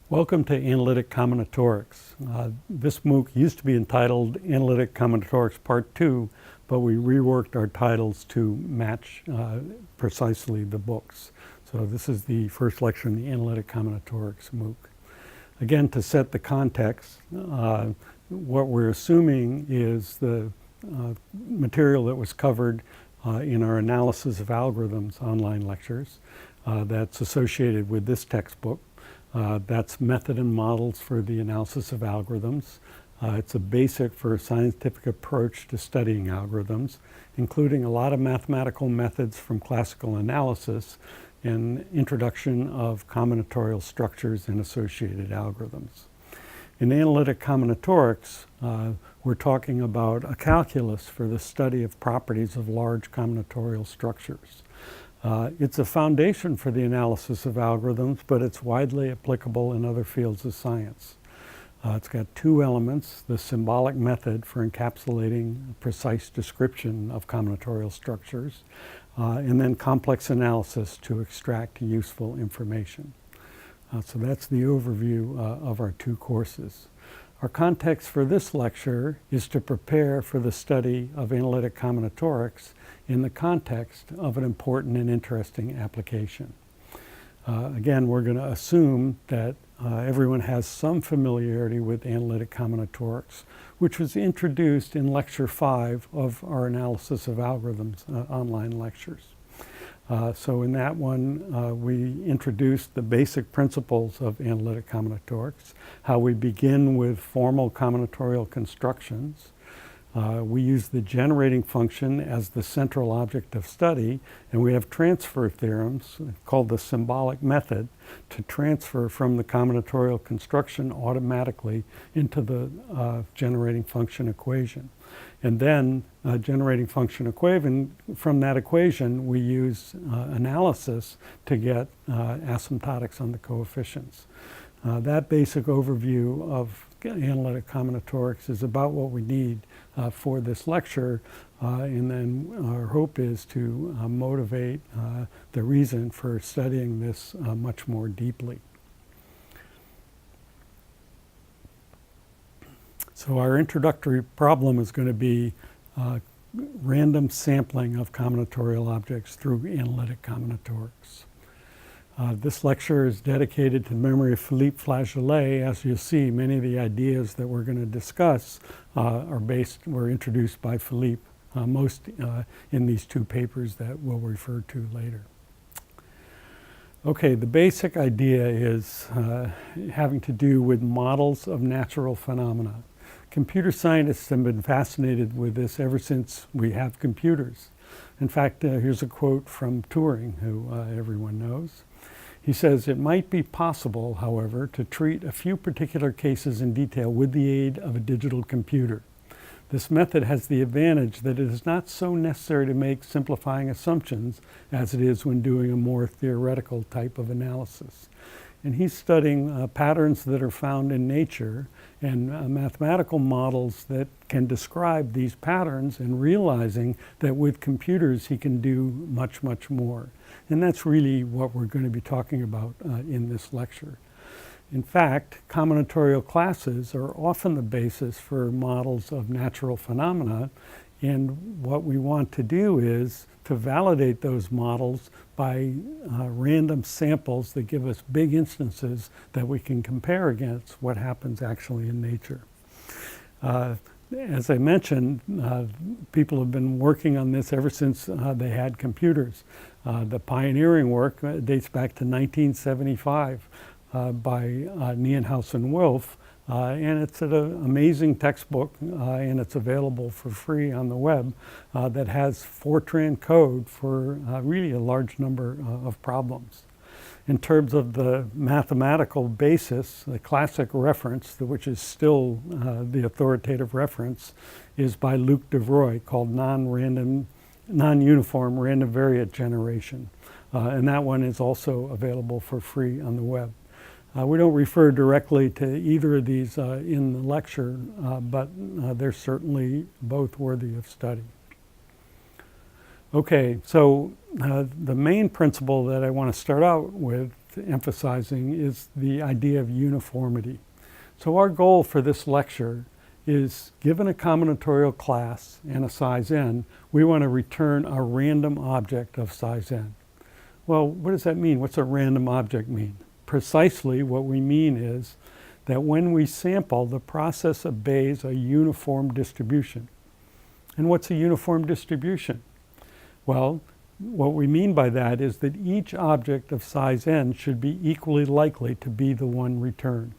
Welcome to Analytic Combinatorics. This MOOC used to be entitled Analytic Combinatorics Part 2, but we reworked our titles to match precisely the books. So this is the first lecture in the Analytic Combinatorics MOOC. Again, to set the context, what we're assuming is the material that was covered in our analysis of algorithms online lectures that's associated with this textbook. That's method and models for the analysis of algorithms. It's a basic for a scientific approach to studying algorithms, including a lot of mathematical methods from classical analysis and introduction of combinatorial structures and associated algorithms. In analytic combinatorics, we're talking about a calculus for the study of properties of large combinatorial structures. It's a foundation for the analysis of algorithms, but it's widely applicable in other fields of science. It's got two elements: the symbolic method for encapsulating a precise description of combinatorial structures, and then complex analysis to extract useful information. So that's the overview of our two courses. Our context for this lecture is to prepare for the study of analytic combinatorics in the context of an important and interesting application. Again, we're going to assume that everyone has some familiarity with analytic combinatorics, which was introduced in Lecture 5 of our Analysis of Algorithms online lectures. So in that one, we introduced the basic principles of analytic combinatorics, how we begin with formal combinatorial constructions. We use the generating function as the central object of study, and we have transfer theorems called the symbolic method to transfer from the combinatorial construction automatically into the generating function equation. And then generating function equation, from that equation we use analysis to get asymptotics on the coefficients. That basic overview of analytic combinatorics is about what we need for this lecture, and then our hope is to motivate the reason for studying this much more deeply. So our introductory problem is going to be random sampling of combinatorial objects through analytic combinatorics. This lecture is dedicated to the memory of Philippe Flageolet. As you'll see, many of the ideas that we're going to discuss were introduced by Philippe, most in these two papers that we'll refer to later. Okay, the basic idea is having to do with models of natural phenomena. Computer scientists have been fascinated with this ever since we have computers. In fact, here's a quote from Turing, who everyone knows. He says, "It might be possible, however, to treat a few particular cases in detail with the aid of a digital computer. This method has the advantage that it is not so necessary to make simplifying assumptions as it is when doing a more theoretical type of analysis." And he's studying patterns that are found in nature and mathematical models that can describe these patterns, and realizing that with computers he can do much, much more. And that's really what we're going to be talking about in this lecture. In fact, combinatorial classes are often the basis for models of natural phenomena, and what we want to do is to validate those models by random samples that give us big instances that we can compare against what happens actually in nature. As I mentioned, people have been working on this ever since they had computers. The pioneering work dates back to 1975 by Nienhuis and Wolf, and it's an amazing textbook, and it's available for free on the web, that has Fortran code for really a large number of problems. In terms of the mathematical basis, the classic reference, which is still the authoritative reference, is by Luc Devroy, called non-uniform random variate generation. And that one is also available for free on the web. We don't refer directly to either of these in the lecture, but they're certainly both worthy of study. Okay, so the main principle that I want to start out with emphasizing is the idea of uniformity. So our goal for this lecture is, given a combinatorial class and a size n, we want to return a random object of size n. Well, what does that mean? What's a random object mean? Precisely what we mean is that when we sample, the process obeys a uniform distribution. And what's a uniform distribution? Well, what we mean by that is that each object of size n should be equally likely to be the one returned.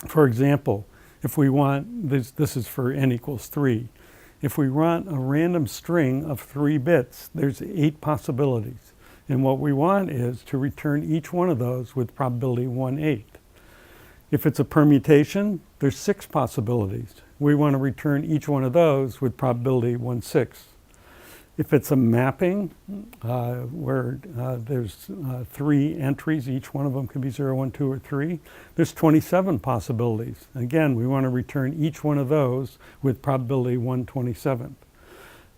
For example, if we want, this is for n equals 3, if we want a random string of 3 bits, there's 8 possibilities. And what we want is to return each one of those with probability 1/8. If it's a permutation, there's 6 possibilities. We want to return each one of those with probability 1/6. If it's a mapping where there's 3 entries, each one of them can be 0, 1, 2, or 3, there's 27 possibilities. Again, we want to return each one of those with probability 1/27.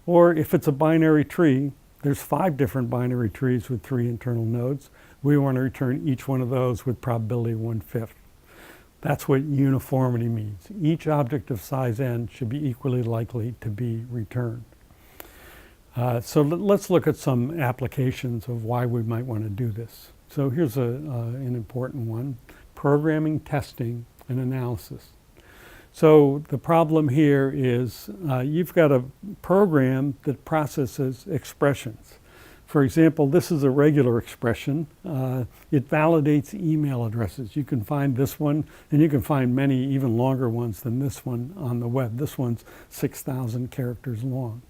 Or if it's a binary tree, there's 5 different binary trees with 3 internal nodes. We want to return each one of those with probability 1/5. That's what uniformity means. Each object of size n should be equally likely to be returned. So let's look at some applications of why we might want to do this. So here's an important one: programming, testing, and analysis. So the problem here is you've got a program that processes expressions. For example, this is a regular expression. It validates email addresses. You can find this one, and you can find many even longer ones than this one on the web. This one's 6,000 characters long.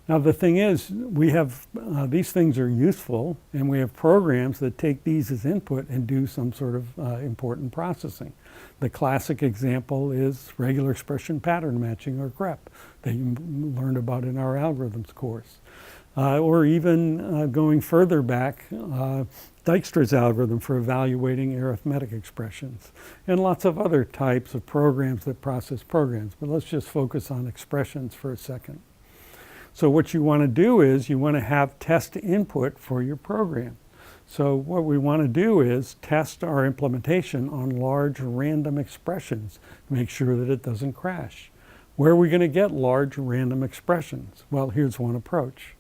Now the thing is, we have, these things are useful, and we have programs that take these as input and do some sort of important processing. The classic example is regular expression pattern matching, or GREP, that you learned about in our algorithms course. Or even going further back, Dijkstra's algorithm for evaluating arithmetic expressions, and lots of other types of programs that process programs. But let's just focus on expressions for a second. So what you want to do is you want to have test input for your program. So what we want to do is test our implementation on large random expressions to make sure that it doesn't crash. Where are we going to get large random expressions? Well, here's one approach.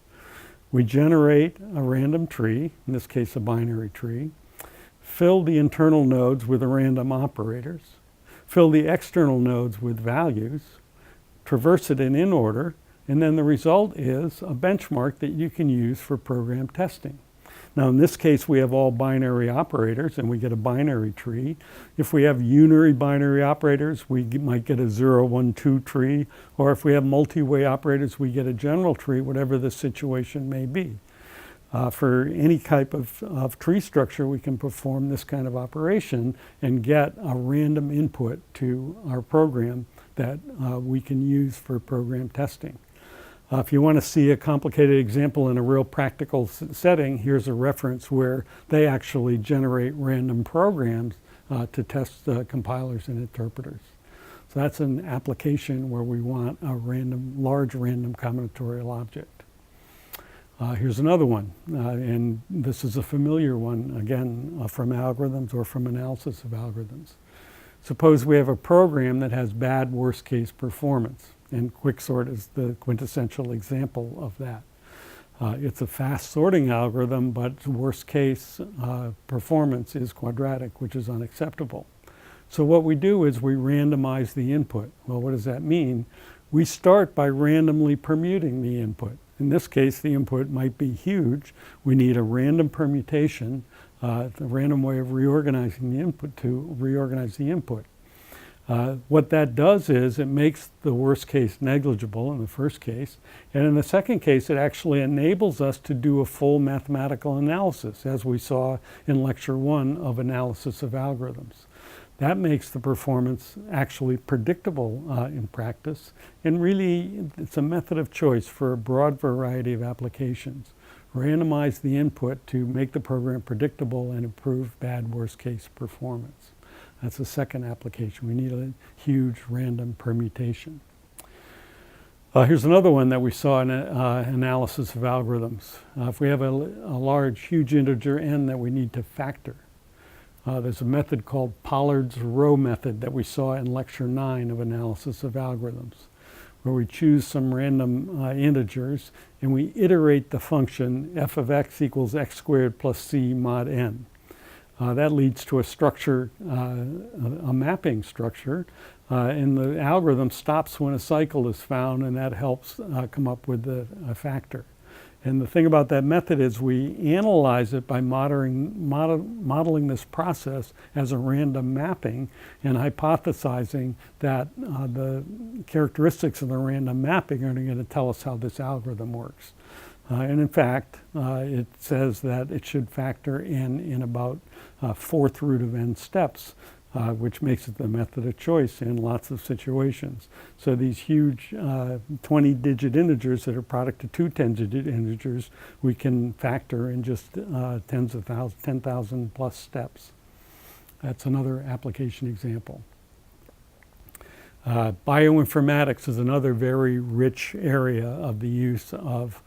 We generate a random tree, in this case a binary tree, fill the internal nodes with random operators, fill the external nodes with values, traverse it in order, and then the result is a benchmark that you can use for program testing. Now in this case we have all binary operators and we get a binary tree. If we have unary binary operators, we might get a 0, 1, 2 tree, or if we have multi-way operators, we get a general tree, whatever the situation may be. For any type of tree structure, we can perform this kind of operation and get a random input to our program that we can use for program testing. If you want to see a complicated example in a real practical setting, here's a reference where they actually generate random programs to test compilers and interpreters. So that's an application where we want a large random combinatorial object. Here's another one, and this is a familiar one, again, from algorithms or from analysis of algorithms. Suppose we have a program that has bad worst-case performance. And quicksort is the quintessential example of that. It's a fast sorting algorithm, but worst case performance is quadratic, which is unacceptable. So what we do is we randomize the input. Well, what does that mean? We start by randomly permuting the input. In this case, the input might be huge. We need a random permutation, a random way of reorganizing the input to reorganize the input. What that does is it makes the worst case negligible in the first case, and in the second case it actually enables us to do a full mathematical analysis, as we saw in lecture 1 of analysis of algorithms. That makes the performance actually predictable in practice, and really it's a method of choice for a broad variety of applications. Randomize the input to make the program predictable and improve bad worst case performance. That's the second application. We need a huge random permutation. Here's another one that we saw in analysis of algorithms. If we have a large, huge integer n that we need to factor, there's a method called Pollard's row method that we saw in lecture 9 of analysis of algorithms, where we choose some random integers and we iterate the function f of x equals x squared plus c mod n. That leads to a structure, a mapping structure, and the algorithm stops when a cycle is found, and that helps come up with a factor. And the thing about that method is we analyze it by modeling this process as a random mapping and hypothesizing that the characteristics of the random mapping are going to tell us how this algorithm works. And in fact, it says that it should factor in about 4th root of n steps, which makes it the method of choice in lots of situations. So these huge 20-digit integers that are product of 2 10-digit integers, we can factor in just 10,000 plus steps. That's another application example. Bioinformatics is another very rich area of the use of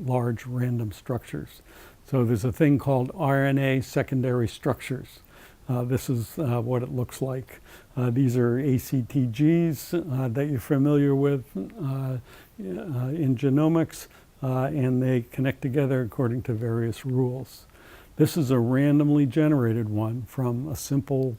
large random structures. So there's a thing called RNA secondary structures. This is what it looks like. These are ACTGs that you're familiar with in genomics, and they connect together according to various rules. This is a randomly generated one from a simple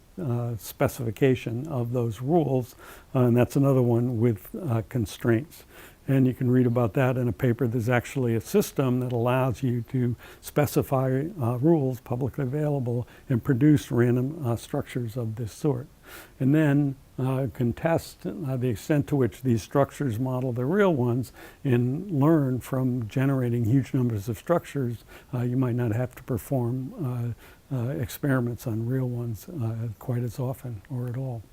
specification of those rules, and that's another one with constraints. And you can read about that in a paper. There's actually a system that allows you to specify rules, publicly available, and produce random structures of this sort. And then can test the extent to which these structures model the real ones and learn from generating huge numbers of structures. You might not have to perform experiments on real ones quite as often or at all.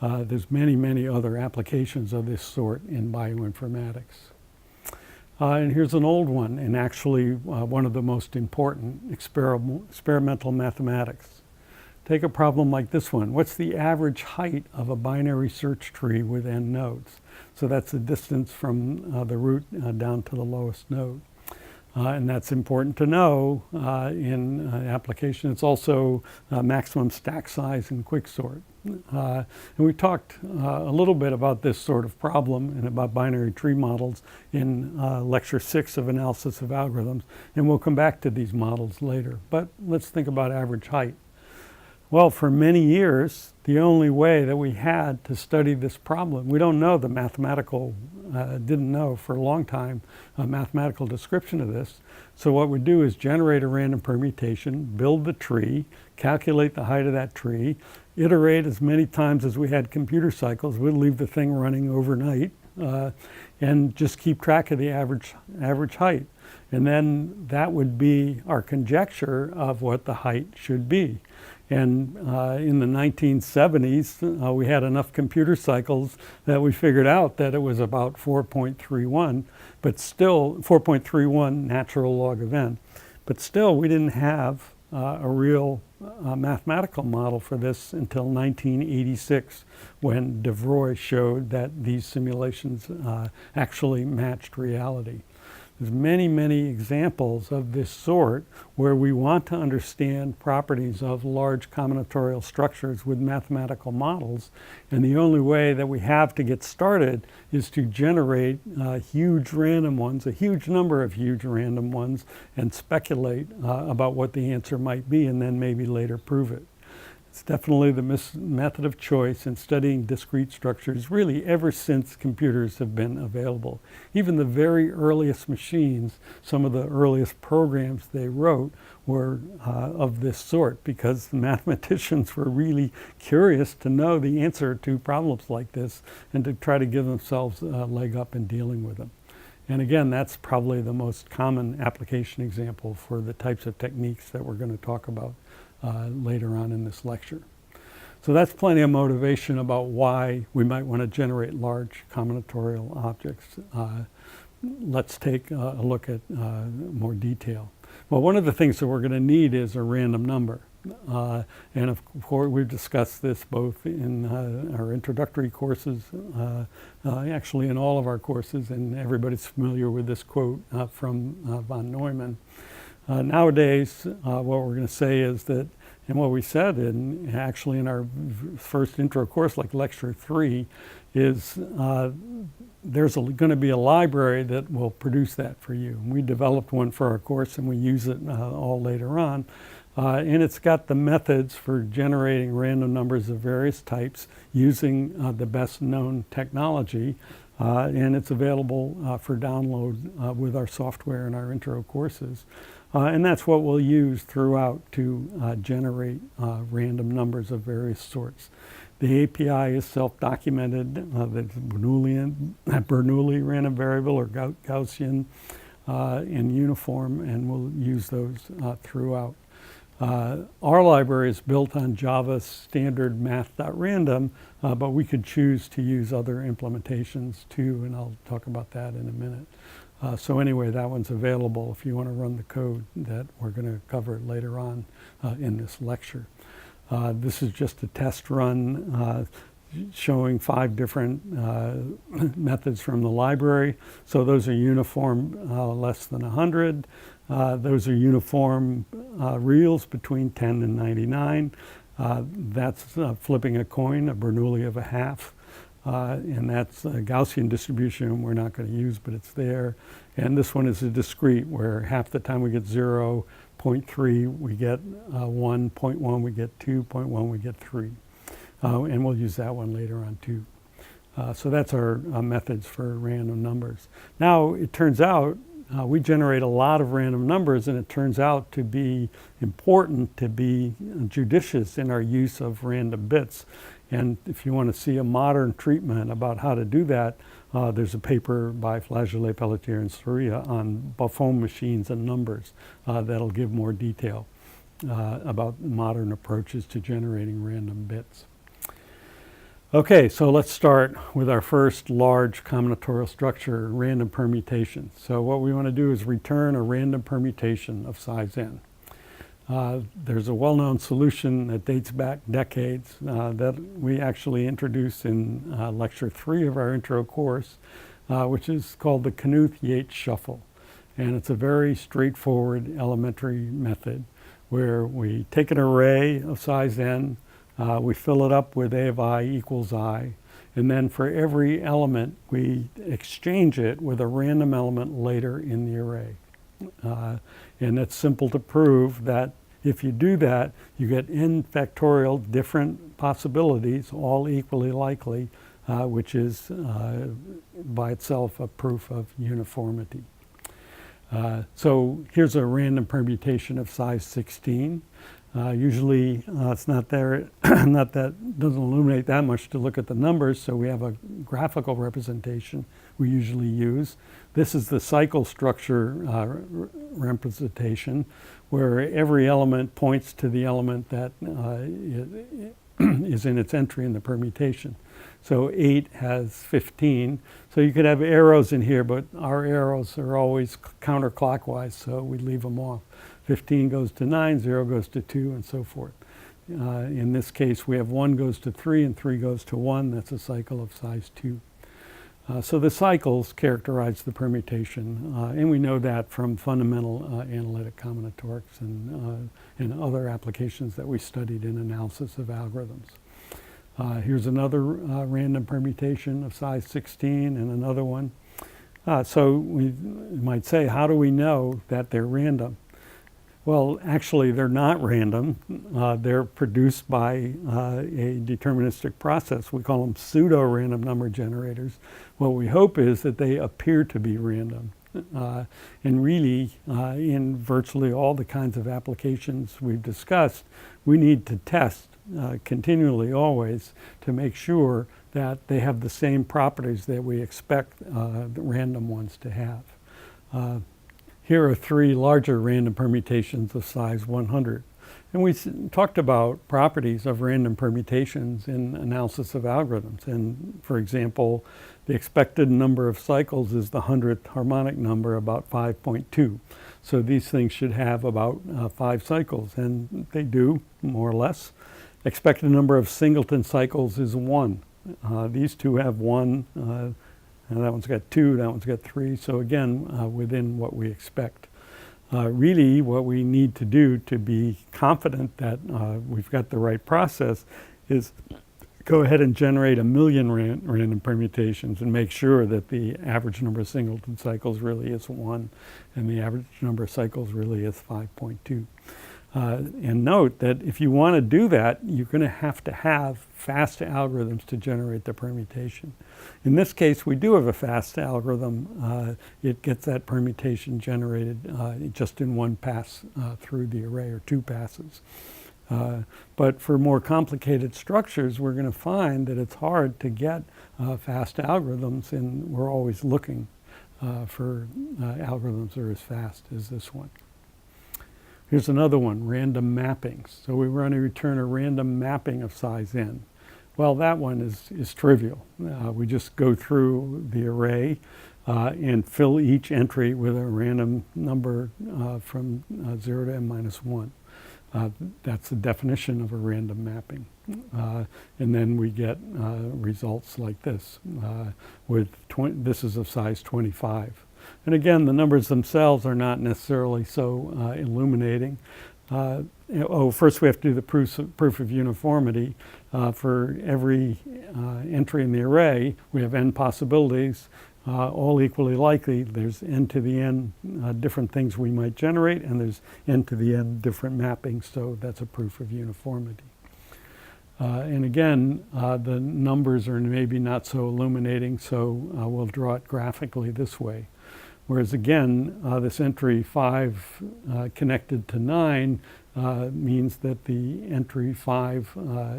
There's many, many other applications of this sort in bioinformatics. And here's an old one, and actually one of the most important, experimental mathematics. Take a problem like this one. What's the average height of a binary search tree with n nodes? So that's the distance from the root down to the lowest node. And that's important to know in application. It's also maximum stack size in quicksort. And we talked a little bit about this sort of problem and about binary tree models in lecture 6 of analysis of algorithms, and we'll come back to these models later. But let's think about average height. Well, for many years, the only way that we had to study this problem, we don't know the mathematical, didn't know for a long time a mathematical description of this. So what we do is generate a random permutation, build the tree, calculate the height of that tree, iterate as many times as we had computer cycles. We'd leave the thing running overnight and just keep track of the average height. And then that would be our conjecture of what the height should be. And in the 1970s, we had enough computer cycles that we figured out that it was about 4.31, but still 4.31 natural log of n. But still, we didn't have a real mathematical model for this until 1986, when de Vroij showed that these simulations actually matched reality. There's many, many examples of this sort where we want to understand properties of large combinatorial structures with mathematical models, and the only way that we have to get started is to generate huge random ones, a huge number of huge random ones, and speculate about what the answer might be, and then maybe later prove it. It's definitely the method of choice in studying discrete structures really ever since computers have been available. Even the very earliest machines, some of the earliest programs they wrote were of this sort, because the mathematicians were really curious to know the answer to problems like this and to try to give themselves a leg up in dealing with them. And again, that's probably the most common application example for the types of techniques that we're going to talk about later on in this lecture. So that's plenty of motivation about why we might want to generate large combinatorial objects. Let's take a look at more detail. Well, one of the things that we're going to need is a random number. And of course, we've discussed this both in our introductory courses, actually in all of our courses, and everybody's familiar with this quote from von Neumann. Nowadays, what we're going to say is that, and what we said actually in our first intro course, like lecture 3, is there's going to be a library that will produce that for you. And we developed one for our course, and we use it all later on. And it's got the methods for generating random numbers of various types using the best known technology. And it's available for download with our software and our intro courses. And that's what we'll use throughout to generate random numbers of various sorts. The API is self-documented. That's Bernoulli random variable or Gaussian and uniform, and we'll use those throughout. Our library is built on Java standard math.random, but we could choose to use other implementations too, and I'll talk about that in a minute. So anyway, that one's available if you want to run the code that we're going to cover later on in this lecture. This is just a test run showing 5 different methods from the library. So those are uniform less than 100. Those are uniform reals between 10 and 99. That's flipping a coin, a Bernoulli of a half. And that's a Gaussian distribution we're not going to use, but it's there. And this one is a discrete, where half the time we get 0, 0.3 we get 1, 0.1 we get 2, 0.1 we get 3. And we'll use that one later on too. So that's our methods for random numbers. Now it turns out we generate a lot of random numbers, and it turns out to be important to be judicious in our use of random bits. And if you want to see a modern treatment about how to do that, there's a paper by Flageolet, Pelletier, and Soria on Buffon machines and numbers that'll give more detail about modern approaches to generating random bits. Okay, so let's start with our first large combinatorial structure, random permutation. So what we want to do is return a random permutation of size n. There's a well-known solution that dates back decades that we actually introduced in lecture 3 of our intro course, which is called the Knuth-Yates shuffle. And it's a very straightforward elementary method where we take an array of size n, we fill it up with a of I equals I, and then for every element we exchange it with a random element later in the array. And it's simple to prove that if you do that, you get n factorial different possibilities, all equally likely, which is by itself a proof of uniformity. So here's a random permutation of size 16. Usually it's not there, not that doesn't illuminate that much to look at the numbers, so we have a graphical representation we usually use. This is the cycle structure representation, where every element points to the element that is in its entry in the permutation. So 8 has 15. So you could have arrows in here, but our arrows are always counterclockwise, so we leave them off. 15 goes to 9, 0 goes to 2, and so forth. In this case, we have 1 goes to 3, and 3 goes to 1. That's a cycle of size 2. So the cycles characterize the permutation, and we know that from fundamental analytic combinatorics and other applications that we studied in analysis of algorithms. Here's another random permutation of size 16 and another one. So we might say, how do we know that they're random? Well, actually, they're not random. They're produced by a deterministic process. We call them pseudo-random number generators. What we hope is that they appear to be random. And really, in virtually all the kinds of applications we've discussed, we need to test continually, always, to make sure that they have the same properties that we expect the random ones to have. Here are 3 larger random permutations of size 100. And we talked about properties of random permutations in analysis of algorithms. And for example, the expected number of cycles is the 100th harmonic number, about 5.2. So these things should have about 5 cycles, and they do, more or less. Expected number of singleton cycles is 1. These two have 1, and that one's got 2, that one's got 3. So again, within what we expect. Really, what we need to do to be confident that we've got the right process is go ahead and generate 1 million random permutations and make sure that the average number of singleton cycles really is 1 and the average number of cycles really is 5.2. And note that if you want to do that, you're going to have fast algorithms to generate the permutation. In this case, we do have a fast algorithm. It gets that permutation generated just in one pass through the array, or 2 passes. But for more complicated structures, we're going to find that it's hard to get fast algorithms, and we're always looking for algorithms that are as fast as this one. Here's another one, random mappings. So we want to return a random mapping of size n. Well, that one is trivial. We just go through the array and fill each entry with a random number from 0 to n minus 1. That's the definition of a random mapping. And then we get results like this. This is of size 25. And again, the numbers themselves are not necessarily so illuminating. First we have to do the proof of uniformity. For every entry in the array, we have n possibilities, all equally likely. There's n to the n different things we might generate, and there's n to the n different mappings, so that's a proof of uniformity. And again, the numbers are maybe not so illuminating, so we'll draw it graphically this way. Whereas again, this entry 5 connected to 9 means that the entry 5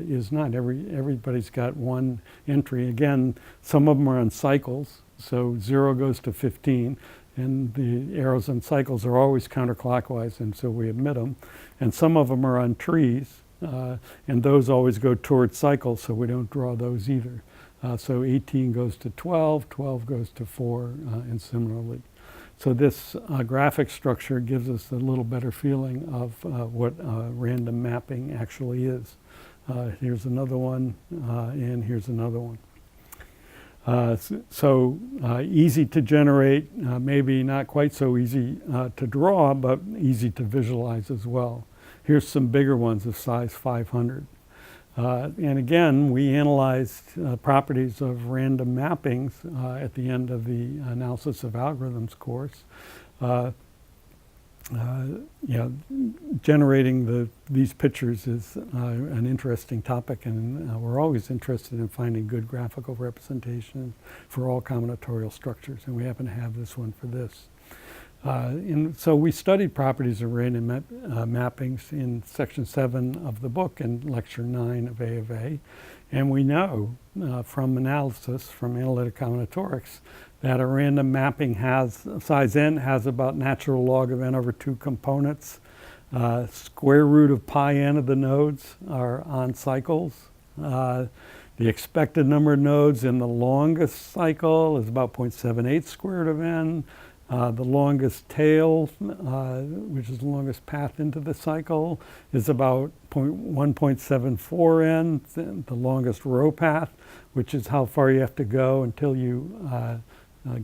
is not. Everybody's got one entry. Again, some of them are on cycles, so 0 goes to 15, and the arrows on cycles are always counterclockwise, and so we omit them. And some of them are on trees, and those always go towards cycles, so we don't draw those either. So 18 goes to 12, 12 goes to 4, and similarly. So this graphic structure gives us a little better feeling of what random mapping actually is. Here's another one, and here's another one. Easy to generate, maybe not quite so easy to draw, but easy to visualize as well. Here's some bigger ones of size 500. And again, we analyzed properties of random mappings at the end of the analysis of algorithms course. Generating these pictures is an interesting topic, and we're always interested in finding good graphical representation for all combinatorial structures, and we happen to have this one for this. So we studied properties of random mappings in section 7 of the book and lecture 9 of A of A. And we know from analysis, from analytic combinatorics, that a random mapping has, size n has about natural log of n over 2 components. Square root of pi n of the nodes are on cycles. The expected number of nodes in the longest cycle is about 0.78 squared of n. The longest tail, which is the longest path into the cycle, is about 1.74 n. The longest row path, which is how far you have to go until you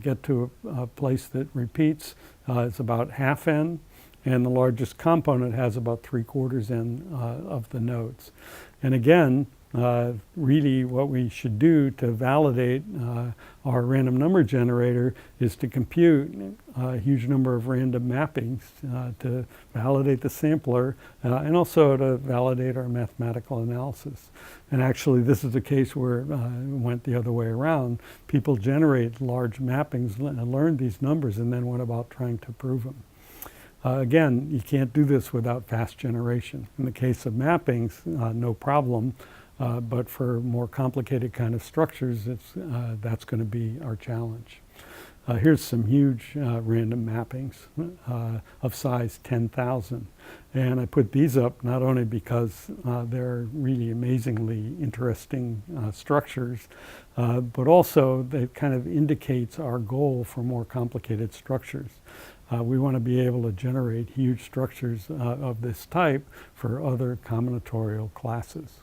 get to a place that repeats, is about half n. And the largest component has about 3/4 n of the nodes. And again, really what we should do to validate our random number generator is to compute a huge number of random mappings to validate the sampler and also to validate our mathematical analysis. And actually this is a case where it went the other way around. People generate large mappings and learned these numbers and then went about trying to prove them. Again, you can't do this without fast generation. In the case of mappings, no problem. But for more complicated kind of structures, that's going to be our challenge. Here's some huge random mappings of size 10,000. And I put these up not only because they're really amazingly interesting structures, but also it kind of indicates our goal for more complicated structures. We want to be able to generate huge structures of this type for other combinatorial classes.